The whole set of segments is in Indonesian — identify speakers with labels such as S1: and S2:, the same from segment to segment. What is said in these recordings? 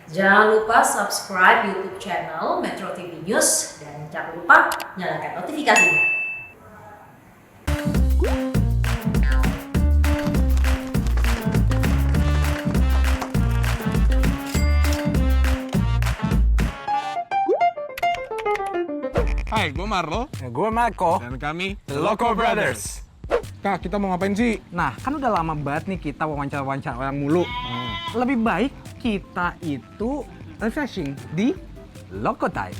S1: Jangan lupa subscribe YouTube channel Metro TV News dan jangan lupa nyalakan notifikasinya.
S2: Hai, gue Marlo
S3: Gue Marco,
S2: dan kami
S3: The Loco Brothers.
S2: Kak, kita mau ngapain sih?
S3: Nah, kan udah lama banget nih kita wawancara-wawancara orang mulu. Lebih baik kita itu refreshing di Loco Time.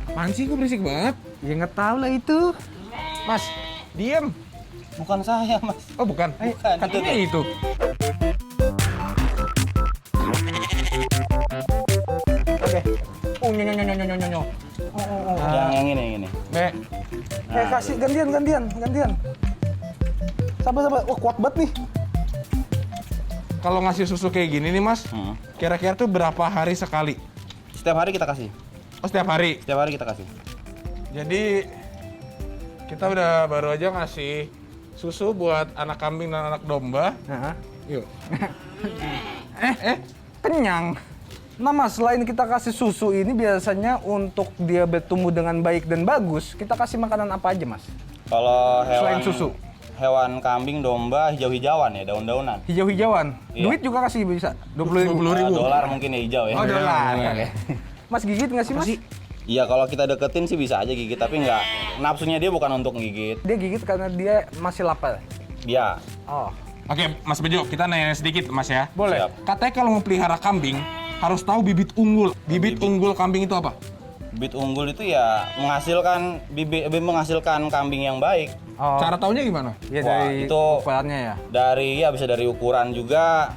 S2: Apaan sih? Gue berisik banget.
S3: Ya nggak tahu lah itu.
S2: Mas, diem.
S4: Bukan saya, Mas.
S2: Oh, bukan?
S4: Bukan,
S2: Katanya itu.
S3: Oke. Oh, nyo.
S4: Yang ini.
S2: Be,
S3: Kasih gantian. Sabar. Wah, kuat banget nih.
S2: kalau ngasih susu kayak gini nih, Mas, kira-kira tuh berapa hari sekali?
S4: Setiap hari kita kasih.
S2: Oh, setiap hari.
S4: Setiap hari kita kasih.
S2: Jadi, kita udah baru aja ngasih susu buat anak kambing dan anak domba.
S3: Nah.
S2: Yuk.
S3: Kenyang. Nah mas, selain kita kasih susu ini biasanya untuk dia bertumbuh dengan baik dan bagus, kita kasih makanan apa aja mas?
S4: Kalau
S3: Selain susu?
S4: Hewan kambing, domba, hijau-hijauan ya, daun-daunan.
S3: Hijau-hijauan?
S4: Iya.
S3: Duit juga kasih bisa? 20.000?
S4: Dolar mungkin ya hijau ya.
S3: Oh dolar,
S2: Iya.
S3: oke. Mas gigit nggak sih mas?
S4: Iya, kalau kita deketin sih bisa aja gigit, tapi nggak. Nafsunya dia bukan untuk gigit.
S3: Dia gigit karena dia masih lapar?
S4: Dia.
S3: Oh,
S2: Oke, Mas Bejo, kita nanya sedikit, Mas ya.
S3: boleh.
S4: Siap.
S2: Katanya kalau mau pelihara kambing, harus tahu bibit unggul. Bibit unggul kambing itu apa?
S4: Bibit unggul itu ya menghasilkan kambing yang baik.
S3: Oh,
S2: Cara taunya gimana?
S3: ya
S4: Wah,
S3: dari
S4: itu
S3: ukurannya ya?
S4: bisa dari ukuran juga,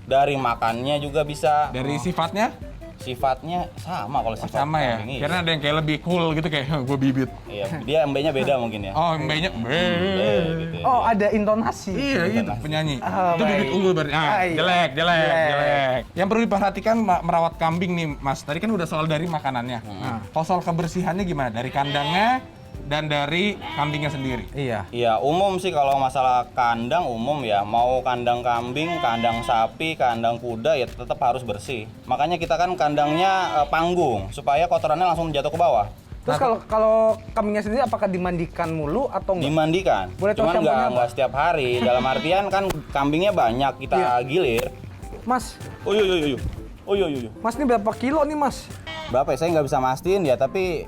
S4: dari makannya juga bisa.
S2: Dari sifatnya?
S4: Sifatnya sama kalau sifat
S2: Sama ya?
S4: kambing, iya.
S2: Karena ada yang kayak lebih cool gitu, kayak gue bibit.
S4: Iya, dia embenya beda mungkin ya.
S2: Oh, mbaknya
S4: Gitu ya.
S3: Oh, ada intonasi?
S2: iya gitu, penyanyi.
S3: Oh,
S2: Itu bibit
S3: baik.
S2: unggul berarti.
S3: Ah, iya.
S2: Jelek. Yang perlu diperhatikan merawat kambing nih, Mas. Tadi kan udah soal dari makanannya.
S3: Nah.
S2: Kalau soal kebersihannya gimana? Dari kandangnya dan dari kambingnya sendiri.
S3: Iya.
S4: Iya, umum sih kalau masalah kandang umum ya, mau kandang kambing, kandang sapi, kandang kuda ya tetap harus bersih. Makanya kita kan kandangnya panggung supaya kotorannya langsung jatuh ke bawah.
S3: Terus kalau kambingnya sendiri apakah dimandikan mulu atau enggak?
S4: Dimandikan.
S3: Boleh tahu
S4: Cuman
S3: shampoo-nya apa?
S4: nggak setiap hari. Dalam artian kan kambingnya banyak kita gilir.
S3: Mas,
S4: Oh iya.
S3: mas ini berapa kilo nih mas?
S4: Berapa ya? Saya nggak bisa mastiin ya, tapi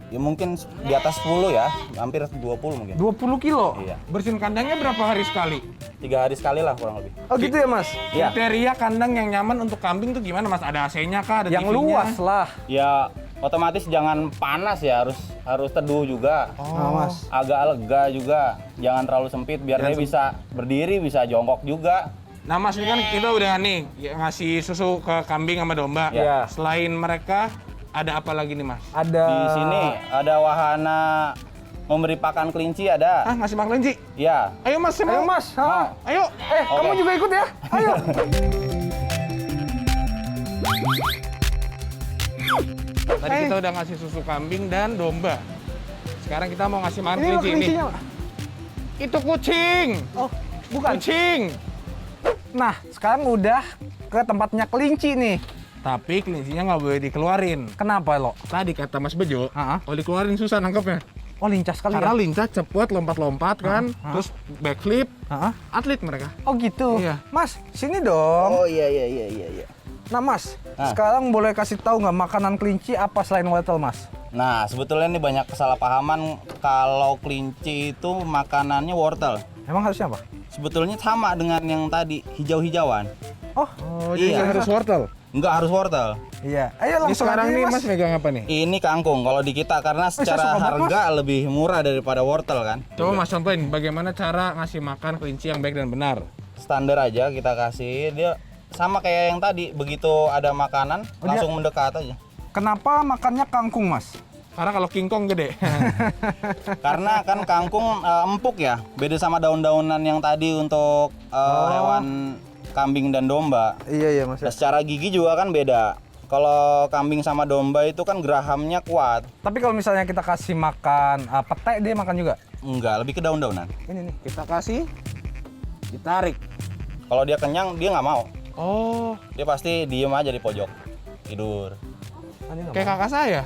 S4: ya mungkin di atas 10 ya, hampir 20 mungkin.
S3: 20 kilo?
S4: Iya.
S2: Bersihin kandangnya berapa hari sekali?
S4: 3 hari sekali lah kurang lebih.
S3: Oh gitu ya mas?
S4: Iya.
S2: Kriteria kandang yang nyaman untuk kambing tuh gimana, Mas? Ada AC-nya kah? Ada
S3: Yang
S2: TV-nya?
S3: luas lah.
S4: Ya otomatis jangan panas ya, harus teduh juga.
S3: Oh, mas.
S4: Agak lega juga, jangan terlalu sempit biar dia bisa berdiri, bisa jongkok juga.
S2: Nah, Mas, ini kan kita udah nih ngasih susu ke kambing sama domba.
S3: Iya.
S2: Selain mereka, ada apa lagi nih, Mas?
S3: Ada.
S4: Di sini ada wahana memberi pakan kelinci ada.
S2: Ah, ngasih makan kelinci?
S4: Ya.
S2: Ayo, Mas, saya
S3: Ayo
S2: mau.
S3: mas. Ha?
S2: Ayo.
S3: Kamu
S4: Oke.
S3: juga ikut ya? Ayo.
S2: Tadi kita udah ngasih susu kambing dan domba. Sekarang kita mau ngasih makan
S3: Ini
S2: kelinci ini.
S3: kelincinya.
S2: Itu kucing.
S3: Oh, bukan.
S2: Kucing.
S3: Nah, sekarang udah ke tempatnya kelinci nih.
S2: Tapi kelincinya nggak boleh dikeluarin.
S3: Kenapa lo?
S2: Tadi kata Mas Bejo,
S3: Ah.
S2: kalau dikeluarin susah nangkepnya.
S3: Oh, lincah sekali
S2: Karena
S3: ya?
S2: lincah, cepet, lompat-lompat kan. Terus backflip,
S3: Ah.
S2: atlet mereka.
S3: Oh gitu.
S2: Iya.
S3: Mas, sini dong.
S4: Oh iya.
S3: Nah mas,
S4: Ah.
S3: sekarang boleh kasih tahu nggak makanan kelinci apa selain wortel mas?
S4: Nah, sebetulnya ini banyak kesalahpahaman kalau kelinci itu makanannya wortel.
S3: Emang harusnya apa?
S4: Sebetulnya sama dengan yang tadi, hijau-hijauan.
S3: Oh,
S2: Oh,
S4: Iya.
S2: jadi harus wortel.
S4: Nggak harus wortel.
S3: iya. Ayo
S2: Ini
S3: langsung
S2: sekarang
S3: aja
S2: nih
S3: mas.
S2: Mas megang apa nih?
S4: Ini kangkung kalau di kita karena
S3: saya
S4: secara
S3: suka banget,
S4: harga lebih murah daripada wortel kan.
S2: Coba Mas contohin bagaimana cara ngasih makan kelinci yang baik dan benar.
S4: Standar aja kita kasih, dia sama kayak yang tadi, begitu ada makanan
S3: Oh,
S4: langsung mendekat aja.
S3: Kenapa makannya kangkung mas?
S2: Karena kalau King Kong gede.
S4: Karena kan kangkung empuk ya, beda sama daun-daunan yang tadi untuk hewan kambing dan domba.
S3: Iya mas.
S4: Dan secara gigi juga kan beda. Kalau kambing sama domba itu kan gerahamnya kuat.
S3: Tapi kalau misalnya kita kasih makan pete, dia makan juga?
S4: Enggak, lebih ke daun-daunan.
S3: Ini nih.
S2: Kita kasih, ditarik.
S4: Kalau dia kenyang, dia nggak mau.
S2: Oh,
S4: Dia pasti diem aja di pojok, tidur.
S2: kayak kakak saya.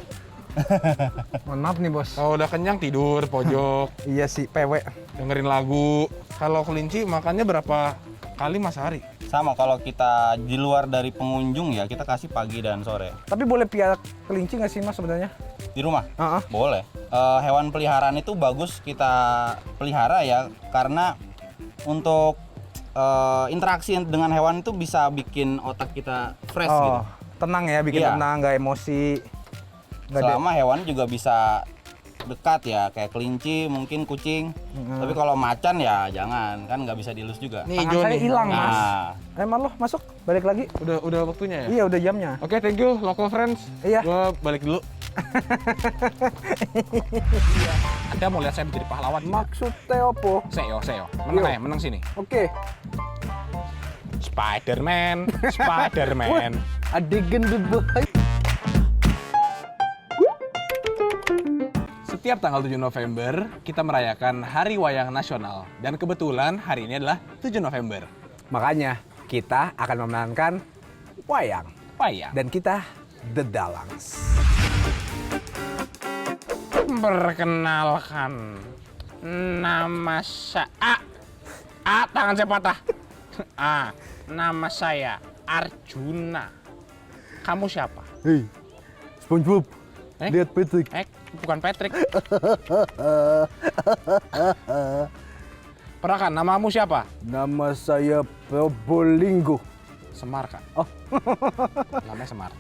S3: Mohon maaf nih bos.
S2: Kalau udah kenyang tidur pojok,
S3: Iya sih, PW.
S2: dengerin lagu. Kalau kelinci makannya berapa kali mas sehari?
S4: Sama kalau kita di luar dari pengunjung ya, kita kasih pagi dan sore.
S3: Tapi boleh piara kelinci nggak sih mas sebenarnya?
S4: Di rumah?
S3: Heeh.
S4: Boleh. Hewan peliharaan itu bagus kita pelihara ya, karena untuk interaksi dengan hewan itu bisa bikin otak kita fresh gitu.
S3: Tenang ya, bikin
S4: Iya.
S3: tenang, nggak emosi. Nggak ada-
S4: Selama hewan juga bisa dekat ya, kayak kelinci, mungkin kucing. Tapi kalau macan ya jangan, kan nggak bisa dielus juga.
S2: Nih
S3: Tangan
S2: hijau
S3: saya
S2: nih.
S3: hilang mas.
S4: Nah,
S3: Emang lo masuk, balik lagi.
S2: Udah waktunya ya?
S3: Iya udah jamnya.
S2: Oke, thank you local friends.
S3: Iya.
S2: Gua balik dulu. Anda mau lihat saya menjadi pahlawan?
S3: Maksudnya apa?
S2: Seo.
S3: Yo.
S2: Menang sini.
S3: Oke.
S2: Spiderman, Spiderman.
S3: Adegan berbahaya.
S2: Setiap tanggal 7 November, kita merayakan Hari Wayang Nasional. Dan kebetulan hari ini adalah 7 November.
S3: Makanya kita akan memenangkan wayang.
S2: Wayang.
S3: Dan kita The Dalangs.
S2: Perkenalkan, nama saya... tangan saya patah. Nama saya Arjuna. Kamu siapa?
S3: Hei, SpongeBob.
S2: Eh?
S3: Lihat Patrick.
S2: Bukan Patrick. Perkenalkan, namamu siapa?
S3: Nama saya Probolinggo.
S2: Semar, Kak.
S3: Oh.
S2: Namanya Semar.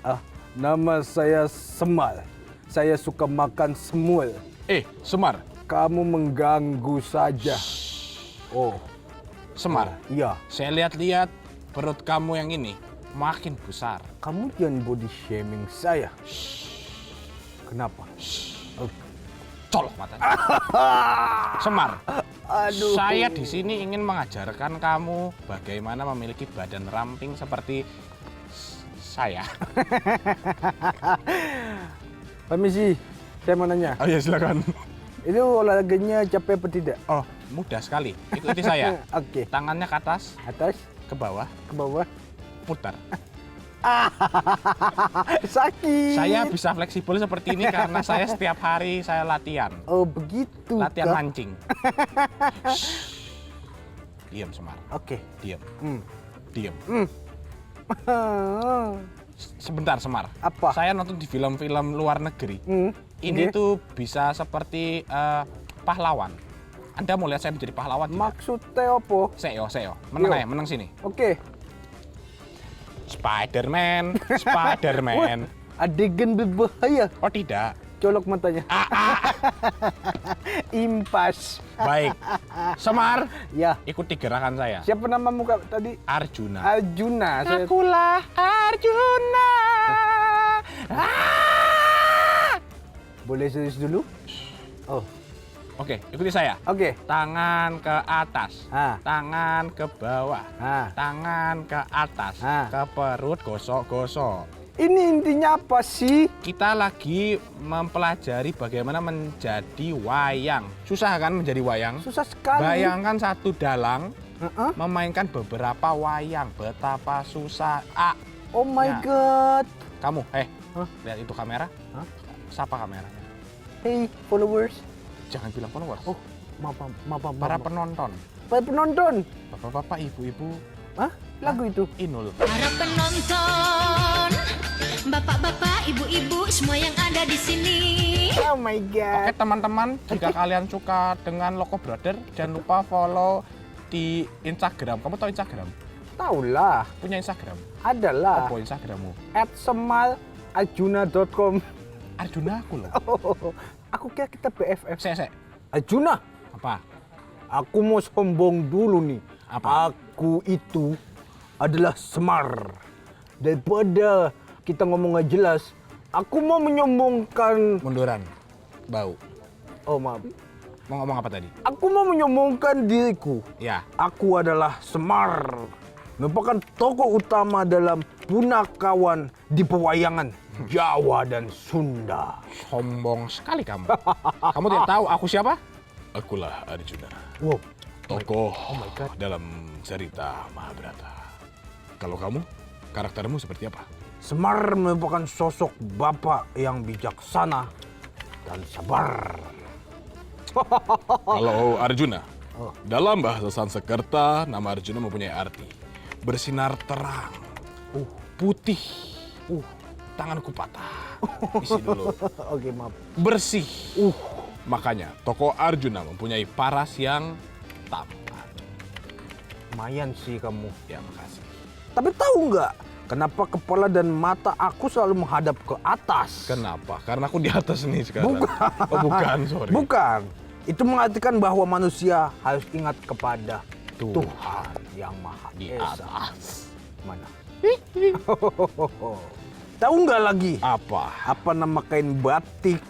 S3: Nama saya Semar. Saya suka makan semul.
S2: Semar.
S3: Kamu mengganggu saja. Oh,
S2: Semar.
S3: iya.
S2: Saya lihat-lihat perut kamu yang ini makin besar.
S3: Kamu jangan body shaming saya. Kenapa?
S2: Colok matanya. Semar.
S3: Aduh.
S2: Saya di sini ingin mengajarkan kamu bagaimana memiliki badan ramping seperti saya.
S3: Permisi, saya mau nanya.
S2: Oh iya, silakan.
S3: Itu olahraganya capek apa tidak?
S2: Oh, mudah sekali. Ikuti saya.
S3: Oke.
S2: Tangannya ke atas,
S3: Atas,
S2: ke bawah,
S3: ke bawah.
S2: putar.
S3: Sakit.
S2: Saya bisa fleksibel seperti ini karena saya setiap hari saya latihan.
S3: Oh, begitu.
S2: Latihan
S3: kah?
S2: mancing. Diam, Semar.
S3: Oke.
S2: Diam.
S3: Hmm.
S2: Diam. Sebentar, Semar.
S3: Apa?
S2: Saya nonton di film-film luar negeri. Ini
S3: oke.
S2: tuh bisa seperti pahlawan. Anda mau lihat saya menjadi pahlawan? tidak?
S3: Maksudnya apa?
S2: Seo. Menang
S3: Yo.
S2: ya, menang sini.
S3: Oke.
S2: Spiderman.
S3: Wah, adegan berbahaya.
S2: Oh tidak.
S3: Colok matanya. Impas.
S2: Baik. Semar,
S3: Ya.
S2: ikuti gerakan saya.
S3: Siapa nama muka tadi?
S2: Arjuna.
S3: Arjuna. Saya...
S2: Akulah Arjuna.
S3: Boleh serius dulu? Oh,
S2: Oke, ikuti saya.
S3: oke.
S2: Tangan ke atas, tangan ke bawah, tangan ke atas, ke perut, gosok-gosok.
S3: Ini intinya apa sih?
S2: Kita lagi mempelajari bagaimana menjadi wayang. Susah kan menjadi wayang?
S3: Susah sekali.
S2: Bayangkan satu dalang memainkan beberapa wayang. Betapa susah.
S3: Oh my
S2: Ya.
S3: god.
S2: Kamu, lihat itu kamera. Sapa kameranya.
S3: Hey followers.
S2: Jangan bilang followers.
S3: Oh, maaf.
S2: Para penonton.
S3: Para penonton.
S2: Bapak-bapak, ibu-ibu.
S3: Hah? Lagu itu?
S2: Inul.
S5: Para penonton, bapak-bapak, ibu-ibu, semua yang ada di sini.
S3: Oh my god.
S2: Oke teman-teman, jika kalian suka dengan Loco Brother, jangan lupa follow di Instagram. Kamu tahu Instagram?
S3: Taulah.
S2: Punya Instagram?
S3: Adalah.
S2: Apa Instagrammu?
S3: @semararjuna.com.
S2: Arjuna aku loh.
S3: Aku kira kita BFF.
S2: Sek.
S3: Arjuna,
S2: Apa?
S3: aku mau sombong dulu nih.
S2: Apa?
S3: Aku itu adalah Semar. Daripada kita ngomong gak jelas, aku mau menyombongkan...
S2: Munduran. Bau.
S3: Oh maaf.
S2: Mau ngomong apa tadi?
S3: Aku mau menyombongkan diriku.
S2: Ya.
S3: Aku adalah Semar. Merupakan tokoh utama dalam punakawan di pewayangan Jawa dan Sunda.
S2: Sombong sekali kamu. Kamu tidak tahu aku siapa? Akulah Arjuna.
S3: Wow.
S2: Tokoh dalam
S6: cerita Mahabharata. Kalau kamu, karaktermu seperti apa?
S3: Semar merupakan sosok bapak yang bijaksana dan sabar.
S6: Kalau Arjuna, dalam bahasa Sanskerta, nama Arjuna mempunyai arti bersinar terang, putih, tanganku patah. Isi dulu.
S3: Oke, maaf.
S6: Bersih. Makanya tokoh Arjuna mempunyai paras yang tampan.
S3: Lumayan sih kamu.
S6: Ya, makasih.
S3: Tapi tahu nggak kenapa kepala dan mata aku selalu menghadap ke atas?
S6: Kenapa? Karena aku di atas nih sekarang.
S3: Bukan.
S6: Oh, bukan, sorry.
S3: Bukan. Itu mengartikan bahwa manusia harus ingat kepada Tuhan yang Maha
S6: Di
S3: Esa.
S6: atas.
S3: Mana? Tahu nggak lagi?
S6: Apa?
S3: Apa nama kain batik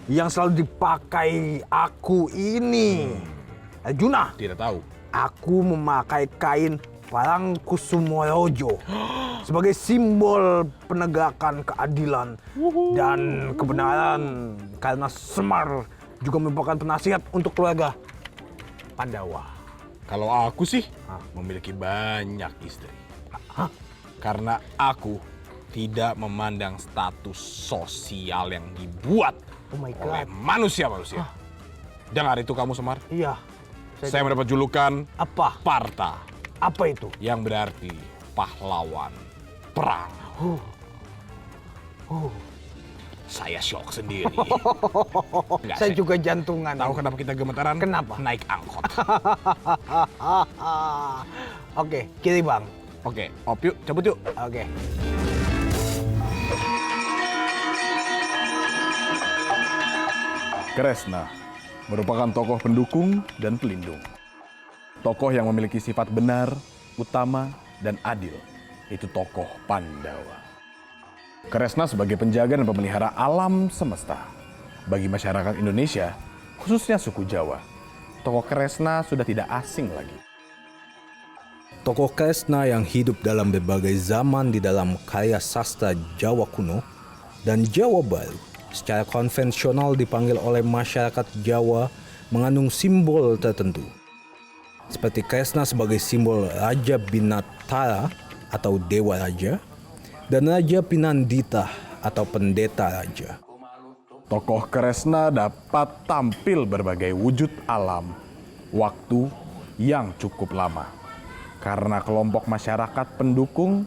S3: yang selalu dipakai aku ini? Arjuna,
S6: Tidak tahu.
S3: aku memakai kain Parangkusumorojo sebagai simbol penegakan keadilan dan kebenaran, karena Semar juga merupakan penasihat untuk keluarga Pandawa.
S6: Kalau aku sih memiliki banyak istri. Karena aku tidak memandang status sosial yang dibuat
S3: Oh my
S6: oleh
S3: God.
S6: manusia-manusia. Dengar itu kamu, Semar.
S3: Iya.
S6: Saya mendapat julukan
S3: Apa?
S6: Parta,
S3: Apa itu?
S6: yang berarti pahlawan perang. Saya shock sendiri. Enggak,
S3: Saya juga jantungan.
S6: tahu kenapa kita gemetaran?
S3: Kenapa?
S6: Naik angkot.
S3: Oke, kiri bang.
S6: Oke, op yuk, cabut yuk.
S3: Oke.
S6: Kresna merupakan tokoh pendukung dan pelindung. Tokoh yang memiliki sifat benar, utama, dan adil. Itu tokoh Pandawa. Kresna sebagai penjaga dan pemelihara alam semesta. Bagi masyarakat Indonesia, khususnya suku Jawa, tokoh Kresna sudah tidak asing lagi.
S7: Tokoh Kresna yang hidup dalam berbagai zaman di dalam karya sastra Jawa kuno dan Jawa baru secara konvensional dipanggil oleh masyarakat Jawa mengandung simbol tertentu. Seperti Kresna sebagai simbol Raja Binatara atau Dewa Raja dan Raja Pinandita atau Pendeta Raja.
S6: Tokoh Kresna dapat tampil berbagai wujud alam, waktu yang cukup lama. Karena kelompok masyarakat pendukung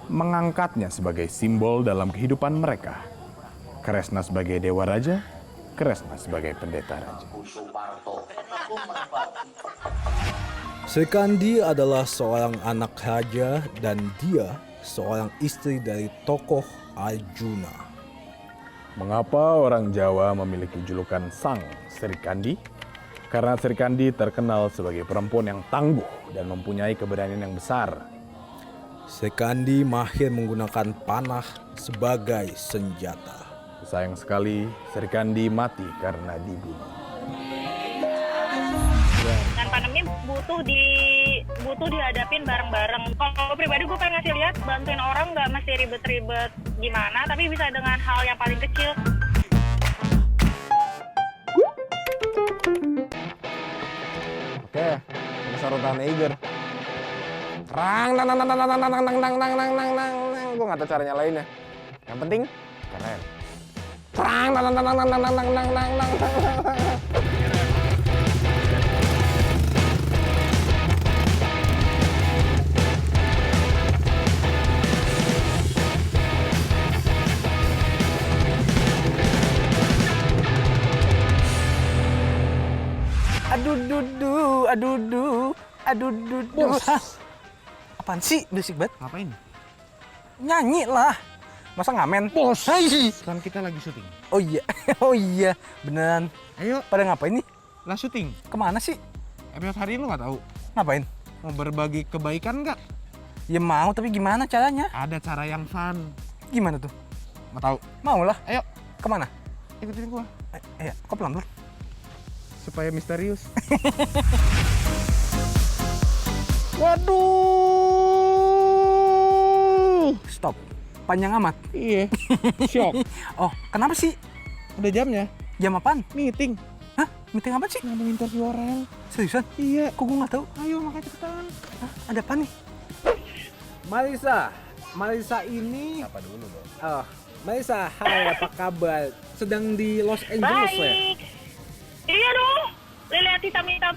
S6: mengangkatnya sebagai simbol dalam kehidupan mereka. Kresna sebagai Dewa Raja, Kresna sebagai Pendeta Raja.
S7: Sri Kandi adalah seorang anak raja dan dia seorang istri dari tokoh Arjuna.
S6: Mengapa orang Jawa memiliki julukan Sang Sri Kandi? Karena Sri Kandi terkenal sebagai perempuan yang tangguh dan mempunyai keberanian yang besar.
S7: Sri Kandi mahir menggunakan panah sebagai senjata.
S6: Sayang sekali Sri Kandi mati karena dibunuh.
S8: Dan pandemi butuh dihadapin bareng-bareng. Kalau pribadi gue pengen ngasih lihat bantuin orang nggak mesti ribet-ribet gimana, tapi bisa dengan hal yang paling kecil.
S6: Oke, sarutan Eiger. Rang, nang, nang, nang, nang, nang, nang, nang, nang, nang, nang, nang, nang. Gue nggak tahu caranya lainnya. Yang penting keren. Rang, nang, nang, nang, nang, nang, nang, nang, nang, nang, nang.
S3: Aduh dudu.
S6: Bos.
S3: Apaan sih? Berisik banget.
S6: Ngapain?
S3: Nyanyi lah. Masa ngamen?
S6: Bos.
S3: Hai.
S6: Kan kita lagi syuting.
S3: Oh iya. Oh iya. Beneran.
S6: Ayo,
S3: Pada ngapain nih?
S6: lah syuting.
S3: Kemana sih?
S6: Episode hari ini lu nggak tahu.
S3: Ngapain?
S6: Mau berbagi kebaikan nggak?
S3: Ya mau, tapi gimana caranya?
S6: Ada cara yang fun.
S3: Gimana tuh?
S6: Mau tahu?
S3: Mau lah.
S6: Ayo,
S3: Kemana?
S6: ikutin gua.
S3: Iya, kok pelan pelan?
S6: Supaya misterius.
S3: Waduh. Stop. Panjang amat.
S6: Iya. Shock.
S3: Oh, kenapa sih?
S6: Udah jamnya.
S3: Jam apaan?
S6: Meeting.
S3: Hah? Meeting apa sih? Ngambil interview orang. Seriusan? Iya. Kok gue nggak tahu? Ayo makanya cepetan. Hah? Ada apa nih? Marisa ini.
S6: Apa dulu dong?
S3: Oh, Marisa, hai, apa kabar? Sedang di Los Angeles ya?
S8: Baik. Iya dong. Lihat hitam-hitam.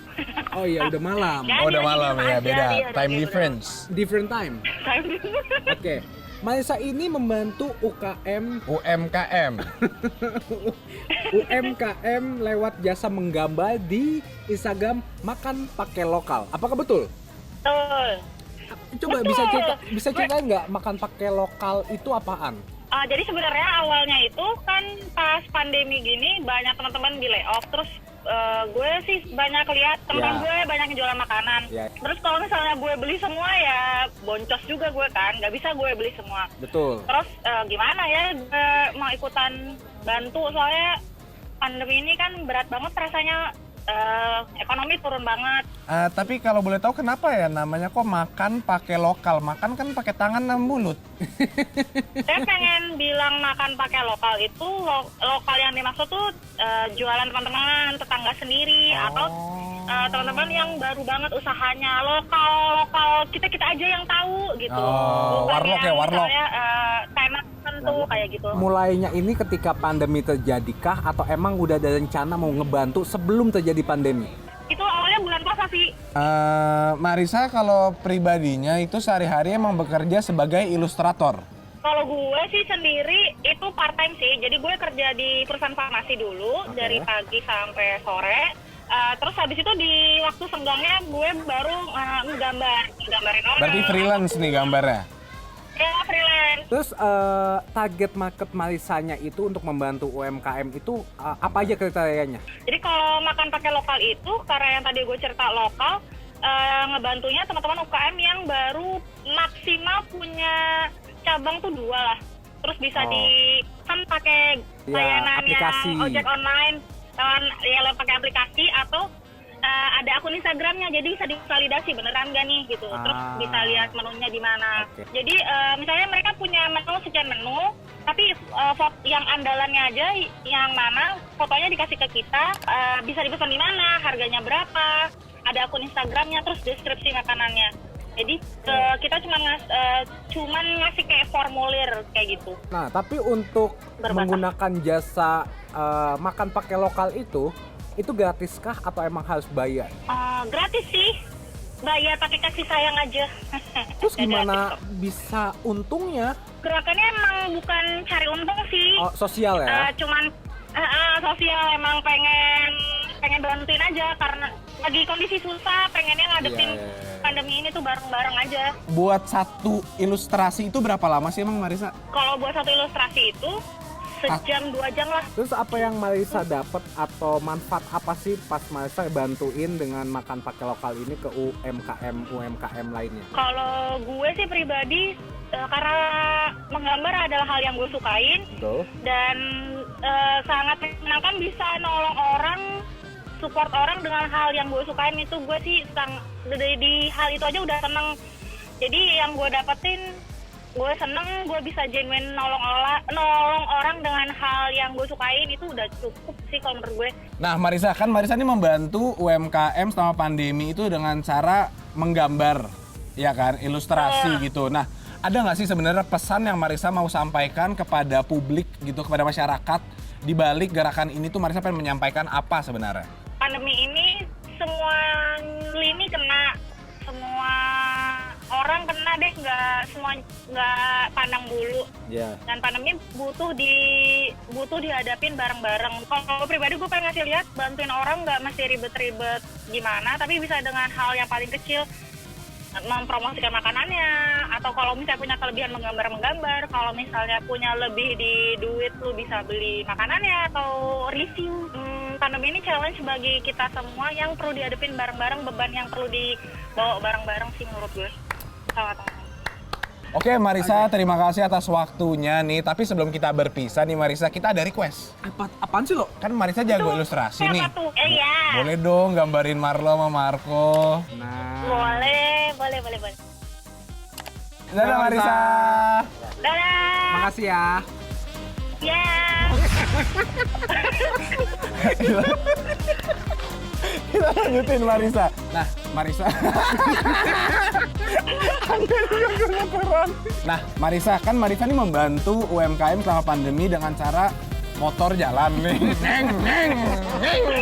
S3: Oh iya, udah malam.
S8: Jadi
S6: Oh, udah
S8: lagi
S6: malam
S8: di
S6: ya,
S8: aja,
S6: beda.
S8: dia
S6: Time
S8: lagi
S6: difference.
S3: Different time.
S8: Time difference.
S3: Oke. Marisa ini membantu UKM UMKM lewat jasa menggambar di Instagram makan pakai lokal. Apakah betul?
S8: Betul.
S3: Coba
S8: Betul.
S3: bisa ceritain nggak makan pakai lokal itu apaan?
S8: Jadi sebenarnya awalnya itu kan pas pandemi gini banyak teman-teman di layoff, terus gue sih banyak lihat teman
S3: Ya.
S8: gue banyak yang jualan makanan.
S3: Ya.
S8: Terus kalau misalnya gue beli semua ya boncos juga gue kan, nggak bisa gue beli semua.
S3: Betul.
S8: Terus gimana ya gue mau ikutan bantu soalnya pandemi ini kan berat banget rasanya, ekonomi turun banget.
S2: Tapi kalau boleh tahu kenapa ya namanya kok makan pakai lokal? Makan kan pakai tangan dan mulut.
S8: Saya pengen bilang makan pakai lokal itu lokal yang dimaksud tuh jualan teman-teman, tetangga sendiri atau teman-teman yang baru banget usahanya lokal kita aja yang tahu gitu.
S2: Oh,
S8: Bukan
S2: warlock ya,
S8: yang
S2: warlock.
S8: misalnya, tenak tertentu kayak gitu.
S3: Mulainya ini ketika pandemi terjadikah atau emang udah ada rencana mau ngebantu sebelum terjadi pandemi?
S8: Itu awalnya bulan puasa sih.
S2: Marisa kalau pribadinya itu sehari-hari emang bekerja sebagai ilustrator.
S8: Kalau gue sih sendiri itu part time sih. Jadi gue kerja di perusahaan farmasi dulu dari pagi sampai sore. Terus habis itu di waktu senggangnya gue baru nggambarin orang.
S2: Berarti freelance nih gambarnya.
S8: Ya, freelance.
S3: Terus target market Marisanya itu untuk membantu UMKM itu apa aja kriterianya?
S8: Jadi kalau makan pakai lokal itu karena yang tadi gue cerita lokal, ngebantunya teman-teman UKM yang baru maksimal punya cabang tuh 2 lah. Terus bisa kan pakai
S3: Ya,
S8: layanan
S3: aplikasi.
S8: yang ojek online, ya pakai aplikasi atau ada akun Instagramnya, jadi bisa divalidasi beneran gak nih gitu. Terus bisa lihat menunya di mana.
S3: Oke.
S8: Jadi misalnya mereka punya sekian menu, tapi foto yang andalannya aja yang mana fotonya dikasih ke kita, bisa dipesan di mana, harganya berapa, ada akun Instagramnya, terus deskripsi makanannya. Jadi kita cuman ngasih kayak formulir kayak gitu.
S3: Nah, tapi untuk menggunakan jasa makan pakai lokal itu gratiskah atau emang harus bayar?
S8: Gratis sih, bayar pakai kasih sayang aja.
S3: Terus
S8: Nggak
S3: gimana
S8: gratis kok.
S3: bisa untungnya?
S8: Gerakannya emang bukan cari untung sih.
S3: Oh, sosial ya?
S8: Cuman sosial, emang pengen bantuin aja karena lagi kondisi susah, pengennya ngadepin pandemi ini tuh bareng-bareng aja.
S2: Buat satu ilustrasi itu berapa lama sih emang Marisa?
S8: Kalau buat satu ilustrasi itu sejam 2 jam lah.
S3: Terus apa yang Marisa dapat atau manfaat apa sih pas Marisa bantuin dengan makan pakai lokal ini ke UMKM lainnya?
S8: Kalau gue sih pribadi karena menggambar adalah hal yang gue sukain.
S3: Betul.
S8: Dan sangat menyenangkan bisa nolong orang, support orang dengan hal yang gue sukain. Itu gue sih di hal itu aja udah seneng. Jadi yang gue dapetin, gue seneng, gue bisa genuine nolong orang dengan hal yang gue sukain, itu udah cukup sih kalau menurut gue.
S2: Nah Marisa ini membantu UMKM selama pandemi itu dengan cara menggambar, ya kan, ilustrasi gitu. Nah ada nggak sih sebenarnya pesan yang Marisa mau sampaikan kepada publik gitu, kepada masyarakat di balik gerakan ini tuh Marisa pengen menyampaikan apa sebenarnya?
S8: Pandemi ini semua lini kena, semua orang kena deh, nggak pandang bulu. Dan pandemi butuh dihadapin bareng-bareng. Kalau pribadi gue pengen ngasih lihat, bantuin orang nggak mesti ribet-ribet gimana, tapi bisa dengan hal yang paling kecil, mempromosikan makanannya, atau kalau misalnya punya kelebihan menggambar, kalau misalnya punya lebih di duit lu bisa beli makanannya atau review. Pandemi ini challenge bagi kita semua yang perlu dihadapin bareng-bareng, beban yang perlu dibawa bareng-bareng sih menurut gue.
S2: Oke Marisa, terima kasih atas waktunya nih. Tapi sebelum kita berpisah nih Marisa, kita ada request.
S3: Apaan sih lo?
S2: Kan Marisa jago ilustrasi nih.
S8: Siapa tuh? Iya.
S2: Boleh dong gambarin Marlo sama Marco.
S3: Nah.
S8: Boleh.
S2: Dadah Marisa.
S8: Dadah.
S3: Makasih ya.
S8: Ya.
S2: Kita lanjutin Marisa. Nah, Marisa. Nah, Marisa, kan Marisa ini membantu UMKM selama pandemi dengan cara motor jalan nih. Neng, neng, neng.